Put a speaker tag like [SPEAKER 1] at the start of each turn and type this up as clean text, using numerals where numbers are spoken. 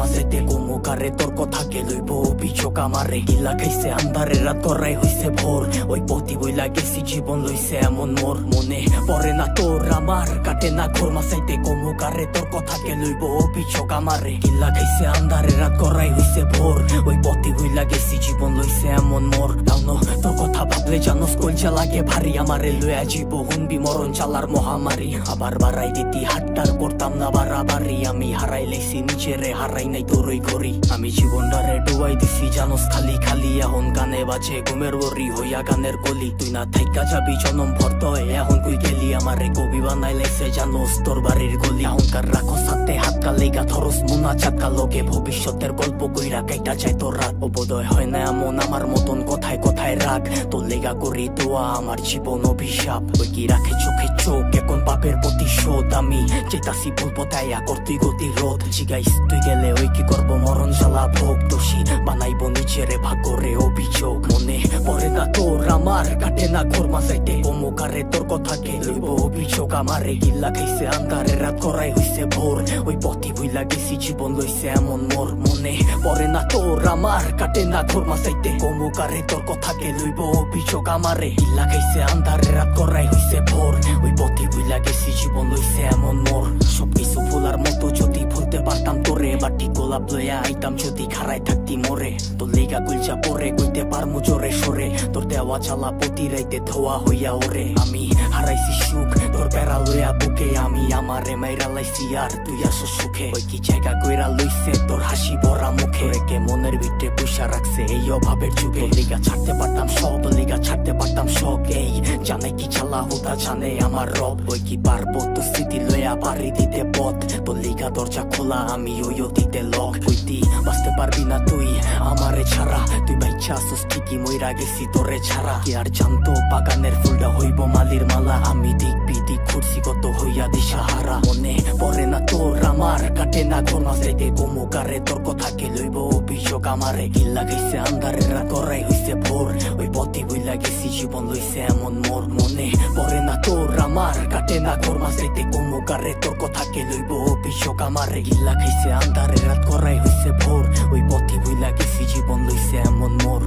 [SPEAKER 1] মাঝেতে কমু কারে তোর কথা কে লইব অভিযোগ আমারে গিল্লা খাইছে আন্ধারে রাত করাই হইছে ভোর ওই পতি বইলা গেছি জীবন লইছে এমন মোর মনে পড়ে না তোর আমার কাটে না ঘোর মাসাইতে কমু কারে তোর কথা কে লইব অভিযোগ আমারে গিল্লা খাইছে আন্ধারে রাত করাই হইছে ভোর ওই পতি বইলা গেছি জীবন লইছে এমন মোর তাও তোর কথা ভাবলে জানোস কলজা লাগে ভারী আমারে লইয়া জীব হুনবি মরণ চালার মহামারী আবার বাড়াই দিতি হাট্টার করতাম না বাড়াবাড়ি আমি হারাই লেছি নিজেরে হারাই নাই তোরই ঘড়ি আমি জীবনটারে ডুবাই দিছি জানোস খালি খালি এখন গানে বাজে ঘুমের বরি হইয়া গানের গলি তুই না থাইকা যাবি জনম ভর্ত এখন কই গেলি আমারে কবি বানাই লাইছে জানোস তোর বাড়ির গলি এখনকার রাখো সাথে হাত কালেগা ধরস মুনা চাকা লগে ভবিষ্যতের গল্প কইরা কাইটা যায় তোর রাত বোধয় হয় না এমন আমার মতন কথায় কথায় রাগ তোর লেগা করি দোয়া আমার জীবন অভিশাপ ওই কি রাখে চোখে চোখ এখন বাপের প্রতিশোধ আমি চেতাসি ভুল পতাইয়া করতুই গতি রোধ জিগাইস তুই গেলে ওই কি করব মরণ জ্বালা ভোগ দোষী বানাইব নিজেরে ভাগ্যরে অভিযোগ মনে পড়ে না তোর আমার কাটে না ঘোর মাসাইতে কমুকারে তোর কথা কে লইব অভিযোগ আমারে গিল্লা খাইছে আন্ধারে রাত করাই হইছে ভোর ওই পথি ভুইলা গেছি জীবন লইছে এমন মোর মনে পড়ে না তোর আমার কাটে না ঘোর মাসাইতে কমুকারে তোর কথা কে লইব অভিযোগ আমারে গিল্লা খাইছে আন্ধারে রাত করাই হইছে ভোর ওই পথি ভুইলা গেছি জীবন লইছে এমন মোর সবকিছু ভুলার মতো যদি ভুলতে পারতাম তোরে বাটি গোলাপ লইয়া আইতাম যদি খারাই থাকতি মোরে তোর লেগা গুলচা পরে কইতে পারমু জোরে সরে তোর দেওয়া চালা প্রতি রাইতে ধোয়া হইয়া ওরে আমি হারাইছি সুখ তোর বেড়া লইয়া বুকে আমি আমারে মাইরা লাইছি আর তুই আসো সুখে ওই কি জায়গা কইরা লইছে তোর হাসি ভরা মুখে রেখে মনের ভিতরে পুষা রাখছে এই অভাবের যুগে লিগা ছাড়তে পারতাম সব লিগা ছাড়তে পারতাম শখ এই জানে কি চালা হুদা জানে আমার রব ওই কি পারবো তো স্মৃতি লইয়া পারি দিতে পথ তোর লিগা দরজা খোলা আমি ওই অতীতে লক কইতি বাঁচতে পারবি না তুই আমারে ছাড়া তুই বাইচ্ছা আসুস ঠিকই মইরা গেছি তোরে ছাড়া কি আর জানতো বাগানের ফুলটা হইব মালির মালা আমি দিক বিদিক ঘুরছি কত হইয়া দিশাহারা মনে পড়ে না তোর আমার কাটে না ঘোর মাঝেতে কমুকারে তোর কথা কে লইব অভিযোগ আমারে গিল্লা গেছে আন্ধারে রাত করাই হইছে ভোর ওই পথি বইলা গেছি জীবন লইছে এমন মোর মনে পড়ে না তোর আমার কাটে না ঘোর মাঝেতে কমুকারে তোর কথা কে লইব অভিযোগ আমারে গিল্লা খাইছে আন্ধারে রাত করাই হইছে ভোর ওই পথি বইলা গেছি জীবন লইছে এমন মোর।